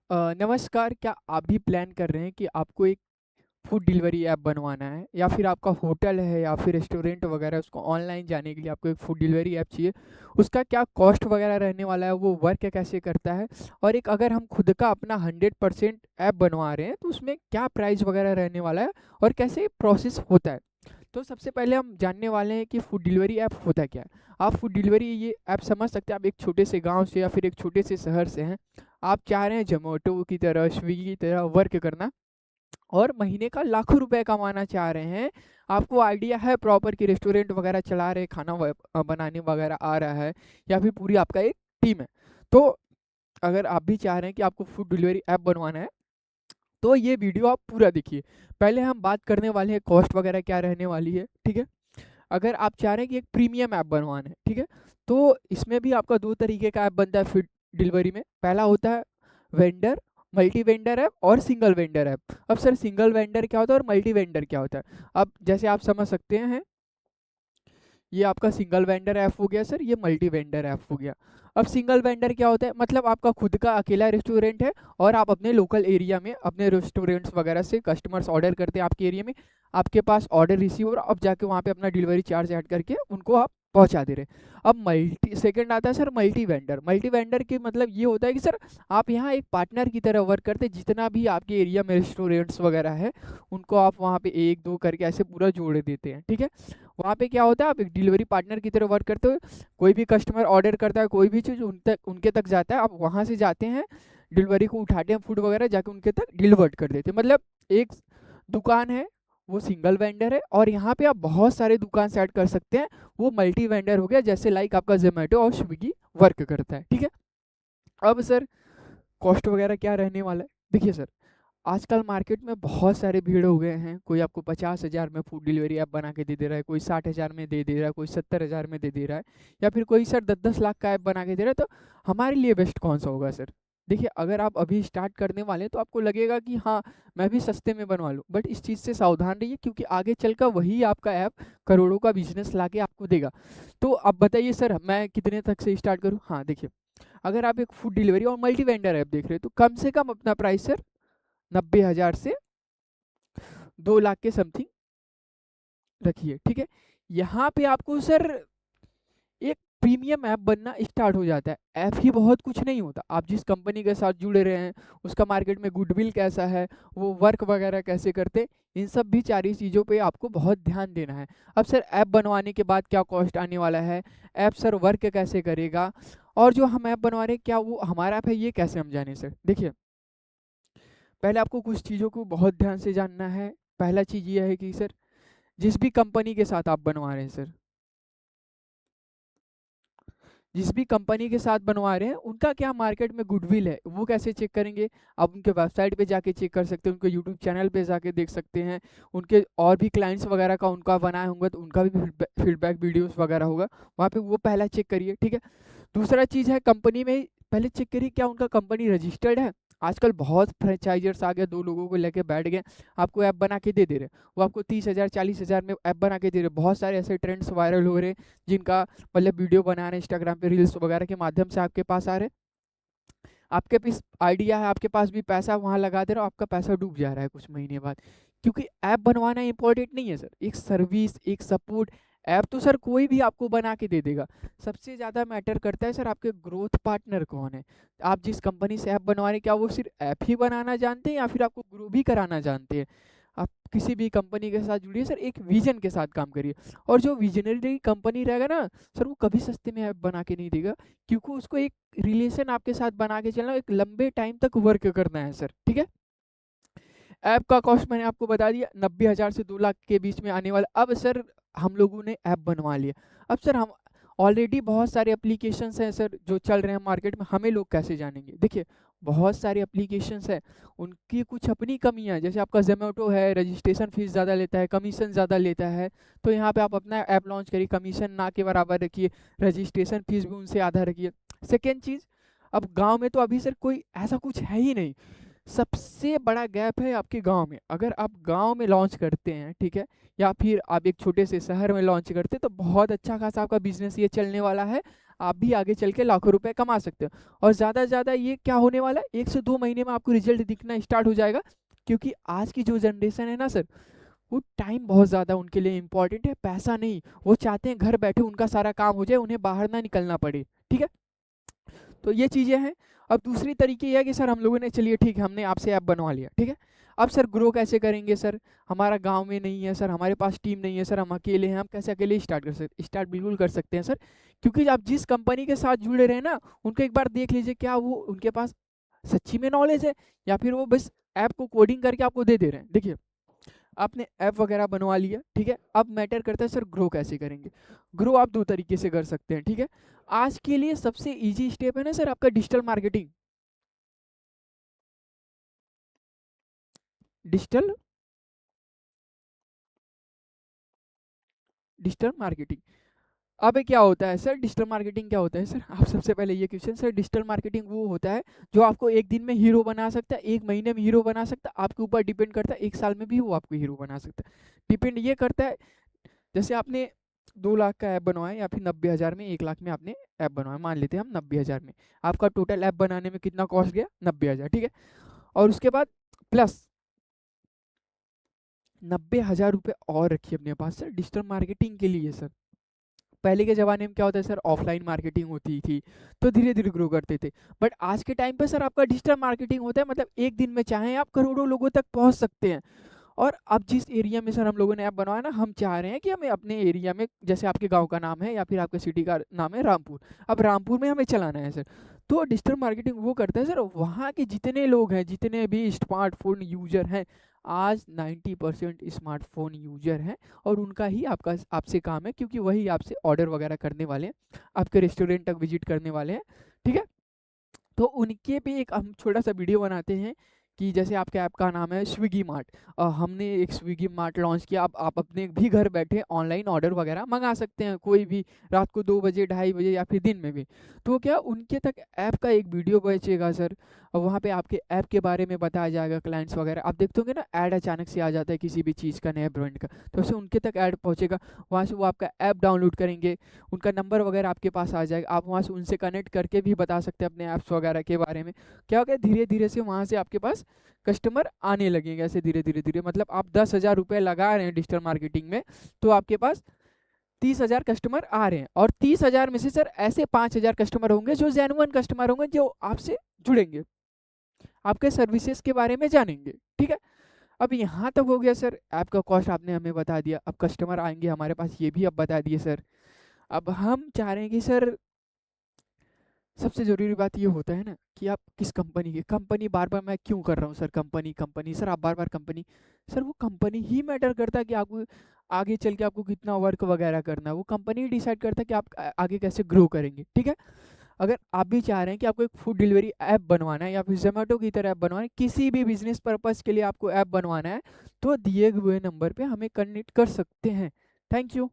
नमस्कार, क्या आप भी प्लान कर रहे हैं कि आपको एक फूड डिलीवरी ऐप बनवाना है या फिर आपका होटल है या फिर रेस्टोरेंट वगैरह उसको ऑनलाइन जाने के लिए आपको एक फूड डिलीवरी ऐप चाहिए। उसका क्या कॉस्ट वगैरह रहने वाला है, वो वर्क कैसे करता है और एक अगर हम खुद का अपना 100% ऐप बनवा रहे हैं तो उसमें क्या प्राइस वगैरह रहने वाला है और कैसे प्रोसेस होता है। तो सबसे पहले हम जानने वाले हैं कि फूड डिलीवरी ऐप होता क्या है। आप फूड डिलीवरी ये ऐप समझ सकते हैं, आप एक छोटे से गाँव से या फिर एक छोटे से शहर से हैं। आप चाह रहे हैं ज़ोमैटो की तरह, स्विगी की तरह वर्क करना और महीने का लाखों रुपए कमाना चाह रहे हैं। आपको आइडिया है प्रॉपर कि रेस्टोरेंट वगैरह चला रहे, खाना बनाने वगैरह आ रहा है या फिर पूरी आपका एक टीम है। तो अगर आप भी चाह रहे हैं कि आपको फूड डिलीवरी ऐप बनवाना है, तो ये वीडियो आप पूरा देखिए। पहले हम बात करने वाले हैं कॉस्ट वगैरह क्या रहने वाली है, ठीक है? अगर आप चाह रहे हैं कि एक प्रीमियम ऐप बनवाना है, ठीक है? तो इसमें भी आपका 2 तरीके का ऐप बनता है फूड डिलीवरी में। पहला होता है वेंडर, मल्टी वेंडर ऐप और सिंगल वेंडर ऐप। अब सर सिंगल वेंडर क्या होता है और मल्टी वेंडर क्या होता है? अब जैसे आप समझ सकते हैं, ये आपका सिंगल वेंडर ऐप हो गया सर, ये मल्टी वेंडर ऐप हो गया। अब सिंगल वेंडर क्या होता है? मतलब आपका खुद का अकेला रेस्टोरेंट है और आप अपने लोकल एरिया में अपने रेस्टोरेंट्स वगैरह से कस्टमर्स ऑर्डर करते हैं आपके एरिया में, आपके पास ऑर्डर रिसीव हो रहा है, अब जाके वहाँ पे अपना डिलीवरी चार्ज ऐड करके उनको आप पहुँचा दे रहे हैं। अब मल्टी सेकंड आता है sir multi vendor. Multi vendor के मतलब ये होता है कि सर आप यहाँ एक पार्टनर की तरह वर्क करते हैं, जितना भी आपके एरिया में रेस्टोरेंट्स वगैरह है उनको आप वहाँ पे 1-2 करके ऐसे पूरा जोड़ देते हैं, ठीक है? वहाँ पे क्या होता है, आप एक डिलीवरी पार्टनर की तरह वर्क करते हो। कोई भी कस्टमर ऑर्डर करता है, कोई भी चीज़ उनके तक जाता है, आप वहाँ से जाते हैं, डिलीवरी को उठाते हैं, फूड वगैरह जाके उनके तक डिलीवर्ड कर देते हैं। मतलब एक दुकान है, वो सिंगल वेंडर है और यहाँ पे आप बहुत सारे दुकान से ऐड कर सकते हैं, वो मल्टी वेंडर हो गया, जैसे लाइक आपका ज़ोमैटो और स्विगी वर्क करता है, ठीक है? अब सर कॉस्ट वगैरह क्या रहने वाला है? देखिए सर, आजकल मार्केट में बहुत सारे भीड़ हो गए हैं। कोई आपको 50,000 में फूड डिलीवरी ऐप बना के दे दे रहा है, कोई 60,000 में दे दे रहा है, कोई 70,000 में दे दे रहा है या फिर कोई सर 10-10 लाख का ऐप बना के दे रहा है। तो हमारे लिए बेस्ट कौन-सा होगा सर? देखिए, अगर आप अभी स्टार्ट करने वाले हैं तो आपको लगेगा कि हाँ, मैं भी सस्ते में बनवा लूँ। बट इस चीज़ से सावधान रहिए, क्योंकि आगे चलकर वही आपका ऐप करोड़ों का बिज़नेस लाके आपको देगा। तो अब बताइए सर, मैं कितने तक से स्टार्ट करूँ? हाँ, देखिए, अगर आप एक फूड डिलीवरी और मल्टी वेंडर ऐप देख रहे हैं तो कम से कम अपना प्राइस सर 90,000 से 2 लाख के समथिंग रखिए, ठीक है? यहाँ पे आपको सर एक प्रीमियम ऐप बनना स्टार्ट हो जाता है। ऐप ही बहुत कुछ नहीं होता। आप जिस कंपनी के साथ जुड़े रहे हैं, उसका मार्केट में गुडविल कैसा है, वो वर्क वगैरह कैसे करते हैं, इन सब भी सारी चीज़ों पे आपको बहुत ध्यान देना है। अब सर ऐप बनवाने के बाद क्या कॉस्ट आने वाला है? ऐप सर वर्क कैसे करेगा? और जो हम ऐप बनवा रहे हैं, क्या वो हमारा ऐप है, ये कैसे हम जानें सर? देखिए, पहले आपको कुछ चीज़ों को बहुत ध्यान से जानना है। पहला चीज़ ये है कि सर जिस भी कंपनी के साथ आप बनवा रहे हैं सर, जिस भी कंपनी के साथ बनवा रहे हैं, उनका क्या मार्केट में गुडविल है, वो कैसे चेक करेंगे? आप उनके वेबसाइट पे जाके चेक कर सकते हैं, उनके यूट्यूब चैनल पे जाके देख सकते हैं, उनके और भी क्लाइंट्स वगैरह का उनका बनाए होंगे तो उनका भी फीडबैक वीडियोस वगैरह होगा, वहाँ पे वो पहला चेक करिए, ठीक है? दूसरा चीज़ है कंपनी में पहले चेक करिए क्या उनका कंपनी रजिस्टर्ड है। आजकल बहुत फ्रेंचाइजर्स आ गए, 2 लोगों को लेके बैठ गए, आपको ऐप बना के दे दे रहे हैं। वो आपको 30,000 40,000 में ऐप बना के दे रहे हैं। बहुत सारे ऐसे ट्रेंड्स वायरल हो रहे हैं, जिनका मतलब वीडियो बना रहे हैं इंस्टाग्राम पे, रील्स वगैरह के माध्यम से आपके पास आ रहे हैं। आपके पास आइडिया है, आपके पास भी पैसा वहाँ लगा दे रहे हो, आपका पैसा डूब जा रहा है कुछ महीने बाद। क्योंकि ऐप बनवाना इम्पोर्टेंट नहीं है सर, एक सर्विस, एक सपोर्ट। ऐप तो सर कोई भी आपको बना के दे देगा। सबसे ज़्यादा मैटर करता है सर आपके ग्रोथ पार्टनर कौन है। आप जिस कंपनी से ऐप बनवा रहे हैं, क्या वो सिर्फ ऐप ही बनाना जानते हैं या फिर आपको ग्रो भी कराना जानते हैं? आप किसी भी कंपनी के साथ जुड़िए सर, एक विजन के साथ काम करिए। और जो विजनरी कंपनी रहेगा ना सर, वो कभी सस्ते में ऐप बना के नहीं देगा, क्योंकि उसको एक रिलेशन आपके साथ बना के चलना, एक लंबे टाइम तक वर्क करना है सर, ठीक है? ऐप का कॉस्ट मैंने आपको बता दिया, 90,000 से 2 लाख के बीच में आने वाला। अब सर हम लोगों ने ऐप बनवा लिया। अब सर हम ऑलरेडी बहुत सारे एप्लीकेशंस हैं सर जो चल रहे हैं मार्केट में, हमें लोग कैसे जानेंगे? देखिए, बहुत सारे एप्लीकेशंस हैं, उनकी कुछ अपनी कमियाँ हैं। जैसे आपका ज़ोमैटो है, रजिस्ट्रेशन फ़ीस ज़्यादा लेता है, कमीशन ज़्यादा लेता है, तो यहाँ पे आप अपना ऐप लॉन्च करिए, कमीशन ना के बराबर रखिए, रजिस्ट्रेशन फ़ीस भी उनसे आधा रखिए। सेकंड चीज़, अब गाँव में तो अभी सर कोई ऐसा कुछ है ही नहीं। सबसे बड़ा गैप है आपके गाँव में। अगर आप गाँव में लॉन्च करते हैं, ठीक है? या फिर आप एक छोटे से शहर में लॉन्च करते हैं, तो बहुत अच्छा खासा आपका बिज़नेस ये चलने वाला है। आप भी आगे चल के लाखों रुपए कमा सकते हो। और ज़्यादा से ज़्यादा ये क्या होने वाला है, 1 से 2 महीने में आपको रिज़ल्ट दिखना स्टार्ट हो जाएगा। क्योंकि आज की जो जनरेशन है ना सर, वो टाइम बहुत ज़्यादा उनके लिए इम्पोर्टेंट है, पैसा नहीं। वो चाहते हैं घर बैठे उनका सारा काम हो जाए, उन्हें बाहर ना निकलना पड़े, ठीक है? तो ये चीज़ें हैं। अब दूसरी तरीके ये है कि सर हम लोगों ने, चलिए ठीक है, हमने आपसे ऐप बनवा लिया, ठीक है? अब सर ग्रो कैसे करेंगे सर? हमारा गाँव में नहीं है सर, हमारे पास टीम नहीं है सर, हम अकेले हैं, हम कैसे अकेले स्टार्ट कर सकते? स्टार्ट बिल्कुल कर सकते हैं सर, क्योंकि आप जिस कंपनी के साथ जुड़े रहे ना, उनको एक बार देख लीजिए, क्या वो उनके पास सच्ची में नॉलेज है, या फिर वो बस ऐप को कोडिंग करके आपको दे दे रहे हैं। देखिए, आपने ऐप वगैरह बनवा लिया, ठीक है? अब मैटर करता है सर ग्रो कैसे करेंगे? ग्रो आप 2 तरीके से कर सकते हैं, ठीक है? आज के लिए सबसे ईज़ी स्टेप है ना सर आपका digital marketing. Digital digital marketing. अब ये क्या होता है सर, डिजिटल मार्केटिंग क्या होता है सर? आप सबसे पहले ये क्वेश्चन, सर डिजिटल मार्केटिंग वो होता है जो आपको 1 दिन में हीरो बना सकता है, 1 महीने में हीरो बना सकता है, आपके ऊपर डिपेंड करता है, 1 साल में भी वो आपको हीरो बना सकता है। डिपेंड ये करता है, जैसे आपने 2 लाख का ऐप बनवाया या फिर 90,000 में, 1 लाख में आपने ऐप बनवाया, मान लेते हैं हम 90,000 में। आपका टोटल ऐप बनाने में कितना कॉस्ट गया? 90,000, ठीक है? और उसके बाद प्लस 90,000 रुपए और रखिए अपने पास सर डिजिटल मार्केटिंग के लिए सर। पहले के ज़माने में क्या होता है सर, ऑफलाइन मार्केटिंग होती थी, तो धीरे-धीरे ग्रो करते थे। बट आज के टाइम पे सर आपका डिजिटल मार्केटिंग होता है, मतलब 1 दिन में चाहें आप करोड़ों लोगों तक पहुँच सकते हैं। और अब जिस एरिया में सर हम लोगों ने ऐप बनवाया ना, हम चाह रहे हैं कि हमें अपने एरिया में, जैसे आपके गाँव का नाम है या फिर आपके सिटी का नाम है रामपुर, अब रामपुर में हमें चलाना है सर। तो डिजिटल मार्केटिंग वो करता है सर, वहाँ के जितने लोग हैं, जितने भी स्मार्टफ़ोन यूज़र हैं, आज 90% स्मार्टफ़ोन यूज़र हैं, और उनका ही आपका आपसे काम है, क्योंकि वही आपसे ऑर्डर वगैरह करने वाले हैं, आपके रेस्टोरेंट तक विज़िट करने वाले हैं, ठीक है? तो उनके पे एक हम छोटा-सा वीडियो बनाते हैं कि जैसे आपके ऐप का नाम है स्विगी मार्ट, हमने एक स्विगी मार्ट लॉन्च किया। अब आप अपने भी घर बैठे ऑनलाइन ऑर्डर वगैरह मँगा सकते हैं, कोई भी रात को 2 बजे, ढाई बजे या फिर दिन में भी। तो क्या उनके तक ऐप का एक वीडियो पहुँचेगा सर, और वहाँ पे आपके ऐप के बारे में बताया जाएगा, क्लाइंट्स वगैरह। आप देखते होंगे ना, ऐड अचानक से आ जाता है किसी भी चीज़ का, नए ब्रांड का, तो उससे उनके तक ऐड पहुँचेगा। वहाँ से वो आपका ऐप डाउनलोड करेंगे, उनका नंबर वगैरह आपके पास आ जाएगा, आप वहाँ से उनसे कनेक्ट करके भी बता सकते हैं अपने ऐप्स वगैरह के बारे में। क्या होगा, धीरे-धीरे से वहाँ से आपके पास कस्टमर आने लगेंगे, ऐसे धीरे-धीरे-धीरे, मतलब आप 10,000 रुपए लगा रहे हैं डिजिटल मार्केटिंग में, तो आपके पास 30,000 कस्टमर आ रहे हैं, और 30,000 में से सर ऐसे 5,000 कस्टमर होंगे जो जेन्युइन कस्टमर होंगे, जो आपसे जुड़ेंगे, आपके सर्विसेज के बारे में जानेंगे, ठीक है? अब यहाँ तक हो गया सर, ऐप का कॉस्ट आपने हमें बता दिया, अब कस्टमर आएँगे हमारे पास, ये भी अब बता दिए सर। अब हम चाह रहे हैं कि सर सबसे ज़रूरी बात ये होता है ना कि आप किस कंपनी के, कंपनी बार-बार मैं क्यों कर रहा हूँ सर, कंपनी, कंपनी, सर आप बार-बार कंपनी, सर वो कंपनी ही मैटर करता है कि आपको आगे चल के आपको कितना वर्क वगैरह करना है, वो कंपनी ही डिसाइड करता है कि आप आगे कैसे ग्रो करेंगे, ठीक है? अगर आप भी चाह रहे हैं कि आपको एक फूड डिलीवरी ऐप बनवाना है या फिर ज़ोमैटो की तरह ऐप बनवाना है, किसी भी बिज़नेस पर्पज़ के लिए आपको ऐप बनवाना है, तो दिए हुए नंबर पे हमें कनेक्ट कर सकते हैं। Thank you.